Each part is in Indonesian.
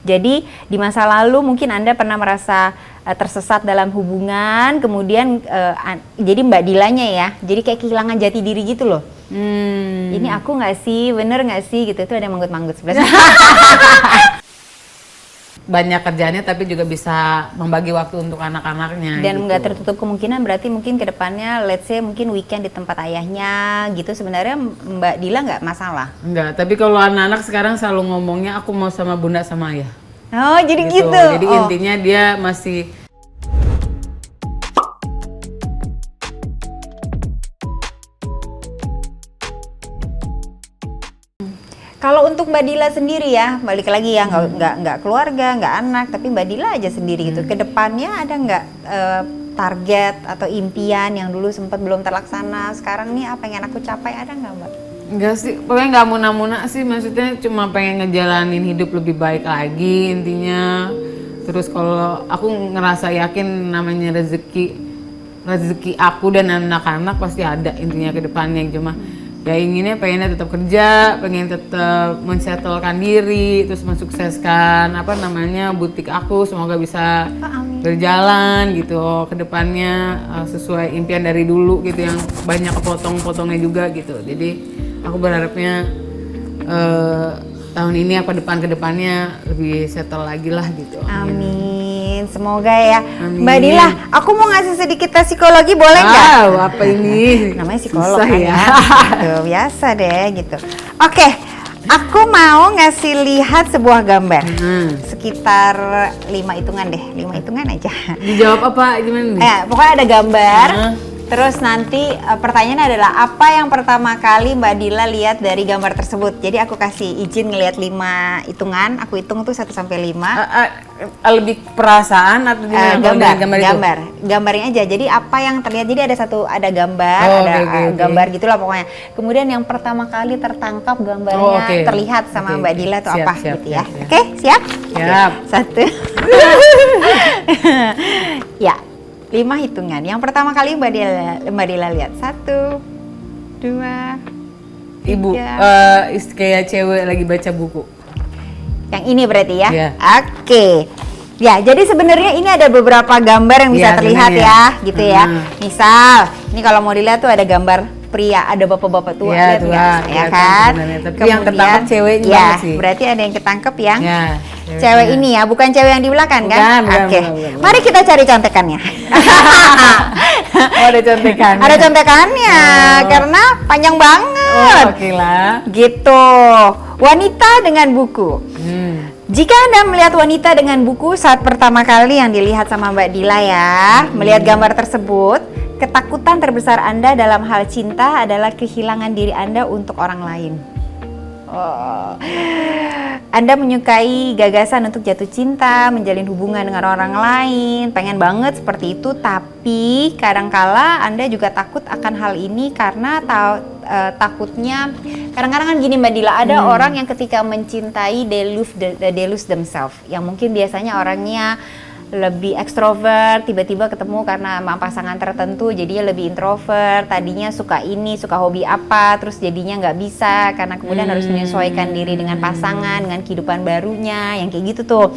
Jadi di masa lalu mungkin Anda pernah merasa tersesat dalam hubungan, kemudian jadi Mbak Dilanya ya, jadi kayak kehilangan jati diri gitu loh. Ini aku nggak sih, bener nggak sih gitu, itu ada yang manggut-manggut sebelah. Banyak kerjaannya tapi juga bisa membagi waktu untuk anak-anaknya. Dan gitu. nggak tertutup kemungkinan berarti mungkin kedepannya let's say mungkin weekend di tempat ayahnya gitu, sebenarnya Mbak Dila nggak masalah? Enggak, tapi kalau anak-anak sekarang selalu ngomongnya aku mau sama bunda sama ayah. Oh jadi gitu. Jadi intinya dia masih Kalau untuk Mbak Dila sendiri ya, balik lagi ya, nggak keluarga, nggak anak, tapi Mbak Dila aja sendiri gitu. Kedepannya ada nggak target atau impian yang dulu sempat belum terlaksana, sekarang nih apa yang aku capai, ada nggak Mbak? enggak sih, pokoknya nggak muna-muna sih, maksudnya cuma pengen ngejalanin hidup lebih baik lagi intinya. Terus kalau aku ngerasa yakin namanya rezeki aku dan anak-anak pasti ada intinya ke depannya, cuma ya inginnya pengennya tetap kerja, pengen tetap mensetelkan diri, terus mensukseskan butik aku, semoga bisa berjalan gitu ke depannya sesuai impian dari dulu gitu, yang banyak kepotong-potongnya juga gitu. Jadi aku berharapnya tahun ini apa ke depannya lebih settle lagi lah gitu. Amin. Semoga ya. Amin. Mbak Dila, aku mau ngasih sedikit tes psikologi, boleh nggak? Wow, apa ini? Namanya psikolog susah kan ya. Gitu, biasa deh gitu. Oke, aku mau ngasih lihat sebuah gambar. Sekitar 5 hitungan deh, 5 hitungan aja. Dijawab apa gimana nih? Pokoknya ada gambar. Terus nanti pertanyaannya adalah apa yang pertama kali Mbak Dila lihat dari gambar tersebut. Jadi aku kasih izin ngelihat 5 hitungan, aku hitung tuh 1 sampai 5. Lebih perasaan atau gimana? Gambarnya aja. Jadi apa yang terlihat, jadi ada gambar, gambar gitulah pokoknya. Kemudian yang pertama kali tertangkap gambarnya terlihat sama Mbak Dila tuh apa gitu ya. Oke, siap? Siap. 1. Ya. 5 hitungan. Yang pertama kali Mbak Dila lihat. 1, 2, 3. Ibu, kayak cewek lagi baca buku. Yang ini berarti ya? Yeah. Oke. Ya, jadi sebenarnya ini ada beberapa gambar yang bisa terlihat ya, gitu ya. Misal, ini kalau mau dilihat tuh ada gambar pria, ada bapak-bapak tua, lihat nggak? Ya kan? Tapi yang ketangkap ceweknya ya, sih. berarti ada yang ketangkep yang cewek ini ya, bukan cewek yang di belakang kan? Oke. Bukan. Mari kita cari contekannya. Oh, ada contekannya. Ada contekannya, karena panjang banget. Oke lah. Gitu. Wanita dengan buku. Jika Anda melihat wanita dengan buku saat pertama kali yang dilihat sama Mbak Dila ya, melihat gambar tersebut, ketakutan terbesar Anda dalam hal cinta adalah kehilangan diri Anda untuk orang lain. Anda menyukai gagasan untuk jatuh cinta, menjalin hubungan dengan orang lain, pengen banget seperti itu, tapi kadangkala Anda juga takut akan hal ini karena takutnya, kadang-kadang kan gini Mbak Dila, ada orang yang ketika mencintai they lose themselves, yang mungkin biasanya orangnya lebih ekstrovert, tiba-tiba ketemu karena sama pasangan tertentu jadinya lebih introvert, tadinya suka hobi apa, terus jadinya nggak bisa karena kemudian harus menyesuaikan diri dengan pasangan, dengan kehidupan barunya, yang kayak gitu tuh.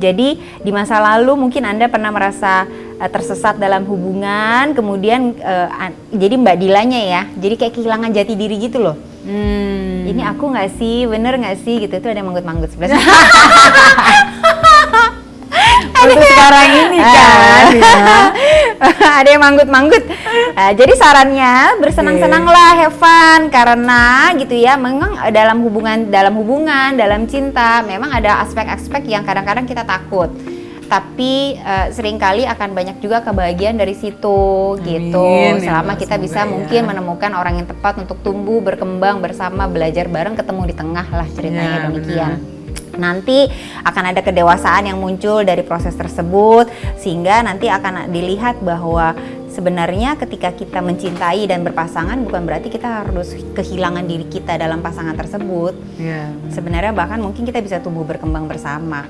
Jadi di masa lalu mungkin Anda pernah merasa tersesat dalam hubungan, kemudian jadi Mbak Dilanya ya, jadi kayak kehilangan jati diri gitu loh. Ini aku nggak sih, bener nggak sih gitu, itu ada yang manggut-manggut sebelah. Untuk sekarang ini kan ya. Ada yang manggut-manggut. Jadi sarannya bersenang-senanglah, have fun, karena gitu ya, memang dalam hubungan, dalam cinta memang ada aspek-aspek yang kadang-kadang kita takut. Tapi seringkali akan banyak juga kebahagiaan dari situ. Gitu. Selama kita bisa mungkin menemukan orang yang tepat untuk tumbuh, berkembang bersama, belajar bareng, ketemu di tengah lah ceritanya demikian. Nanti akan ada kedewasaan yang muncul dari proses tersebut, sehingga nanti akan dilihat bahwa sebenarnya ketika kita mencintai dan berpasangan bukan berarti kita harus kehilangan diri kita dalam pasangan tersebut. Sebenarnya bahkan mungkin kita bisa tumbuh berkembang bersama.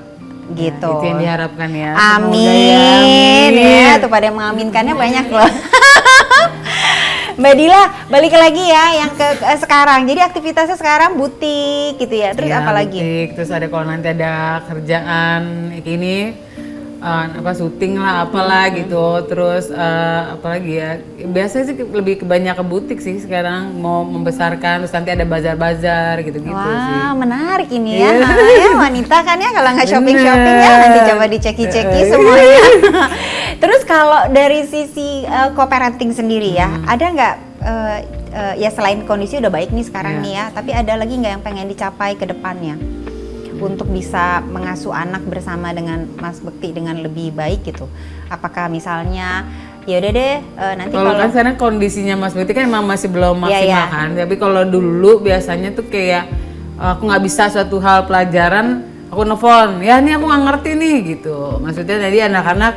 Gitu. Itu yang diharapkan ya. Amin. Ya, tuh pada yang mengaminkannya banyak loh. Mbak Dila, balik lagi ya yang ke sekarang. Jadi aktivitasnya sekarang butik gitu ya. Terus Iya, apa lagi? butik. Terus ada kalau nanti ada kerjaan ini apa syuting lah apalah gitu. Terus apalagi ya. Biasanya sih lebih banyak ke butik sih sekarang mau membesarkan. Terus nanti ada bazar-bazar gitu-gitu sih. Wah, menarik ini ya. Ya wanita kan ya kalau nggak shopping-shopping ya nanti coba diceki-ceki semuanya. Terus kalau dari sisi co-parenting sendiri ya, ada nggak ya selain kondisi udah baik nih sekarang nih ya, tapi ada lagi nggak yang pengen dicapai ke depannya untuk bisa mengasuh anak bersama dengan Mas Bekti dengan lebih baik gitu? Apakah misalnya ya udah deh nanti kalau kan sekarang kondisinya Mas Bekti kan emang masih belum maksimal kan, tapi kalau dulu biasanya tuh kayak aku nggak bisa suatu hal pelajaran, aku nelfon, ya ini aku nggak ngerti nih gitu. Maksudnya jadi anak-anak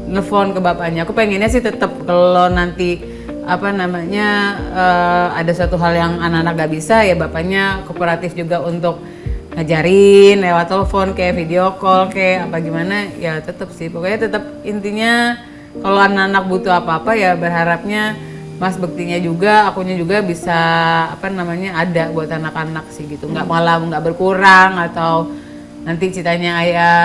nelfon ke bapaknya. Aku pengennya sih tetap kalau nanti apa namanya ada suatu hal yang anak-anak gak bisa ya bapaknya kooperatif juga untuk ngajarin lewat telepon kayak video call kayak apa gimana ya tetap sih pokoknya tetap intinya kalau anak-anak butuh apa-apa ya berharapnya Mas Bektinya juga akunya juga bisa apa namanya ada buat anak-anak sih gitu nggak malah nggak berkurang atau nanti citanya ayah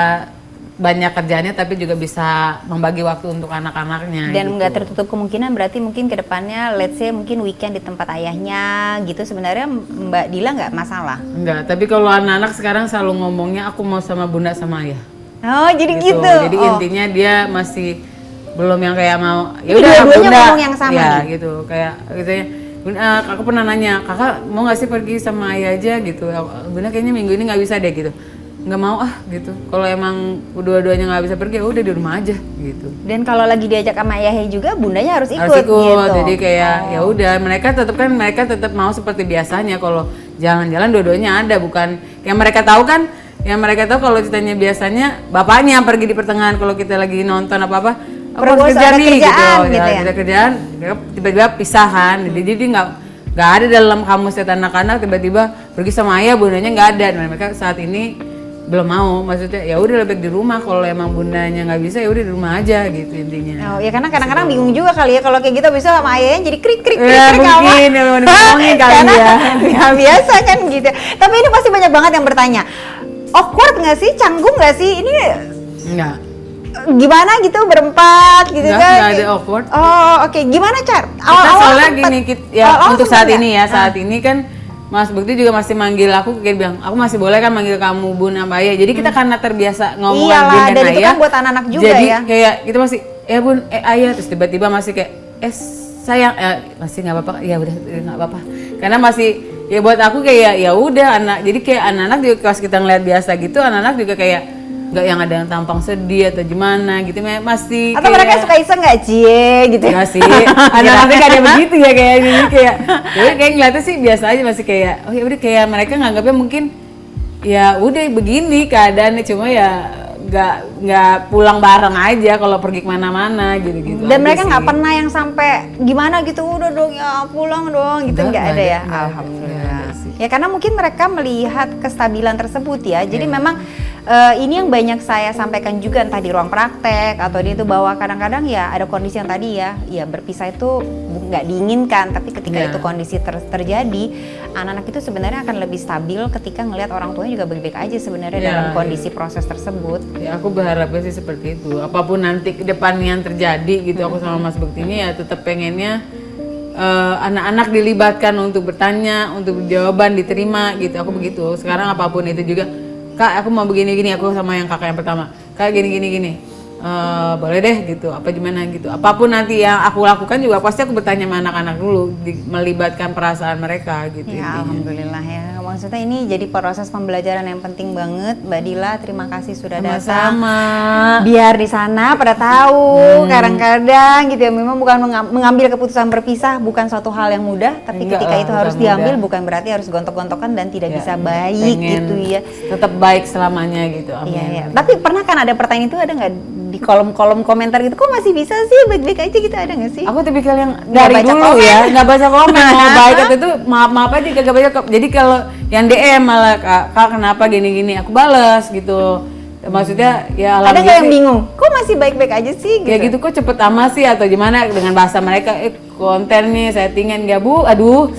banyak kerjaannya tapi juga bisa membagi waktu untuk anak-anaknya dan gitu. nggak tertutup kemungkinan berarti mungkin kedepannya let's say mungkin weekend di tempat ayahnya gitu sebenarnya Mbak Dila nggak masalah? Enggak, tapi kalau anak-anak sekarang selalu ngomongnya aku mau sama bunda sama ayah. Oh jadi gitu. Jadi intinya dia masih belum yang kayak mau ya udah dua-duanya bunda ngomong yang sama ya nih? gitu kayak gitu ya. Aku pernah nanya kakak mau nggak sih pergi sama ayah aja gitu. Bunda kayaknya minggu ini nggak bisa deh gitu. Nggak mau gitu. Kalau emang dua-duanya nggak bisa pergi ya udah di rumah aja gitu. Dan kalau lagi diajak sama ayahnya juga bundanya harus ikut, Harus ikut gitu. jadi kayak ya udah mereka tetap mau seperti biasanya kalau jalan-jalan dua-duanya ada bukan yang mereka tahu kan yang mereka tahu kalau ceritanya biasanya bapaknya pergi di pertengahan kalau kita lagi nonton apa-apa aku harus kerja nih gitu ya kita kerjaan tiba-tiba pisahan jadi nggak ada dalam kamus anak-anak tiba-tiba pergi sama ayah bundanya nggak ada dan mereka saat ini belum mau maksudnya ya udah lebih di rumah kalau emang bundanya nggak bisa ya udah di rumah aja gitu intinya. Oh ya karena kadang-kadang bingung juga kali ya kalau kayak gitu bisa sama ayahnya jadi krik ya, mungkin ya ngomongin kali ya. Ya biasa kan gitu. Tapi ini pasti banyak banget yang bertanya awkward nggak sih, canggung nggak sih ini? Enggak. Gimana gitu berempat gitu kan? Enggak ada awkward. Oh oke. Gimana Car? Kita soalnya gini ya untuk saat enggak? ini ya saat ini kan Mas Bekti juga masih manggil aku kayak bilang aku masih boleh kan manggil kamu bun sama ayah jadi kita karena terbiasa ngomong bun dan dan ayah itu kan buat anak-anak juga jadi ya kayak kita masih bun ayah terus tiba-tiba masih kayak sayang masih nggak apa-apa ya udah nggak apa-apa karena masih ya buat aku kayak ya udah anak jadi kayak anak-anak juga pas kita ngeliat biasa gitu anak-anak juga kayak nggak yang ada yang tampang sedih atau gimana gitu masih atau kayak, mereka suka iseng nggak cie gitu enggak sih anak-anaknya gak ada begitu ya kayak gini kayak ya kayak ngeliatnya sih biasa aja masih kayak oh ya udah kayak mereka nganggapnya mungkin ya udah begini keadaannya cuma ya nggak pulang bareng aja kalau pergi kemana-mana gitu-gitu dan mereka nggak pernah yang sampai gimana gitu udah dong ya pulang dong gitu nggak ada ya alhamdulillah ya karena mungkin mereka melihat kestabilan tersebut ya jadi memang ini yang banyak saya sampaikan juga entah di ruang praktek atau di itu bahwa kadang-kadang ya ada kondisi yang tadi ya berpisah itu nggak diinginkan tapi ketika itu kondisi terjadi anak-anak itu sebenarnya akan lebih stabil ketika ngelihat orang tuanya juga baik-baik aja sebenarnya dalam kondisi proses tersebut. Ya aku berharapnya sih seperti itu. Apapun nanti ke depan yang terjadi gitu aku sama Mas Bekti ini ya tetap pengennya anak-anak dilibatkan untuk bertanya, untuk jawaban diterima gitu. Aku begitu. Sekarang apapun itu juga Kak, aku mau begini-gini, aku sama yang kakak yang pertama. Kak, gini. Boleh deh gitu, apa gimana gitu. Apapun nanti yang aku lakukan juga pasti aku bertanya sama anak-anak dulu, melibatkan perasaan mereka gitu. Ya, alhamdulillah ya. Maksudnya ini jadi proses pembelajaran yang penting banget, Mbak Dila. Terima kasih sudah datang. Biar di sana pada tahu, kadang-kadang gitu ya. Memang bukan mengambil keputusan berpisah, bukan suatu hal yang mudah. Tapi ketika itu harus diambil, bukan berarti harus gontok-gontokan dan tidak bisa baik gitu ya. Tetap baik selamanya gitu. Iya. Tapi pernah kan ada pertanyaan itu ada nggak di kolom-kolom komentar gitu? Kok masih bisa sih baik-baik aja gitu, ada nggak sih? Aku tipikal yang dari dulu komen. Ya nggak baca komen mau baik atau itu maaf aja gak baca. Jadi kalau yang DM malah kak kenapa gini aku balas gitu. Maksudnya ya ada nggak yang bingung? Kok masih baik-baik aja sih? Gitu. Ya gitu kok cepet amat sih atau gimana dengan bahasa mereka konten nih, settingan nggak Bu? Aduh,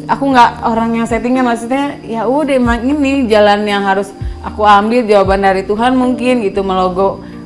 aku nggak orang yang settingan, maksudnya ya udah emang ini jalan yang harus aku ambil, jawaban dari Tuhan mungkin gitu,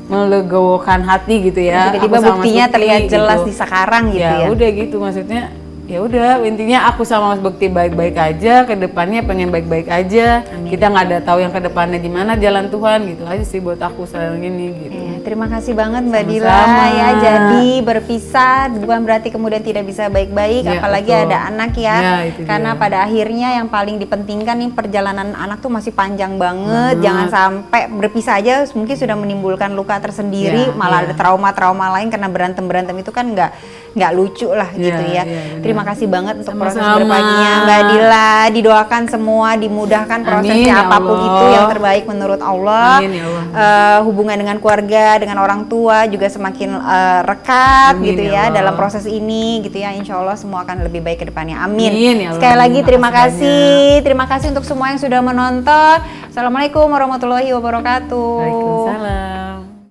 melegokan hati gitu ya. Tiba-tiba Aku sama Mas buktinya Bekti terlihat jelas gitu. di sekarang gitu ya. Ya udah gitu, maksudnya ya udah intinya aku sama Mas Bekti baik-baik aja, ke depannya pengen baik-baik aja. Kita nggak ada tahu yang ke depannya gimana jalan Tuhan, gitu aja sih buat aku sekarang ini gitu. Iya, terima kasih banget Mbak Dila Sama-sama. ya. Jadi berpisah bukan berarti kemudian tidak bisa baik-baik, Ya, apalagi betul. ada anak ya. Ya, itu Karena dia. pada akhirnya yang paling dipentingkan nih, perjalanan anak tuh masih panjang banget. Jangan sampai berpisah aja mungkin sudah menimbulkan luka tersendiri, Ya, malah ya. ada trauma-trauma lain karena berantem-berantem itu kan nggak lucu lah Ya, gitu ya. ya, benar. Terima kasih banget untuk proses Sama-sama. berbaginya Mbak Dila. Didoakan semua dimudahkan prosesnya Amin, ya apapun Allah. itu yang terbaik menurut Allah. Amin, ya Allah. Hubungan dengan keluarga, dengan orang tua juga semakin rekat Amin, gitu ya ya Allah. dalam proses ini gitu ya. Insya Allah semua akan lebih baik ke depannya. Amin. Amin, ya Allah. Sekali lagi terima Makasih kasih. Terima kasih untuk semua yang sudah menonton. Assalamualaikum warahmatullahi wabarakatuh. Waalaikumsalam.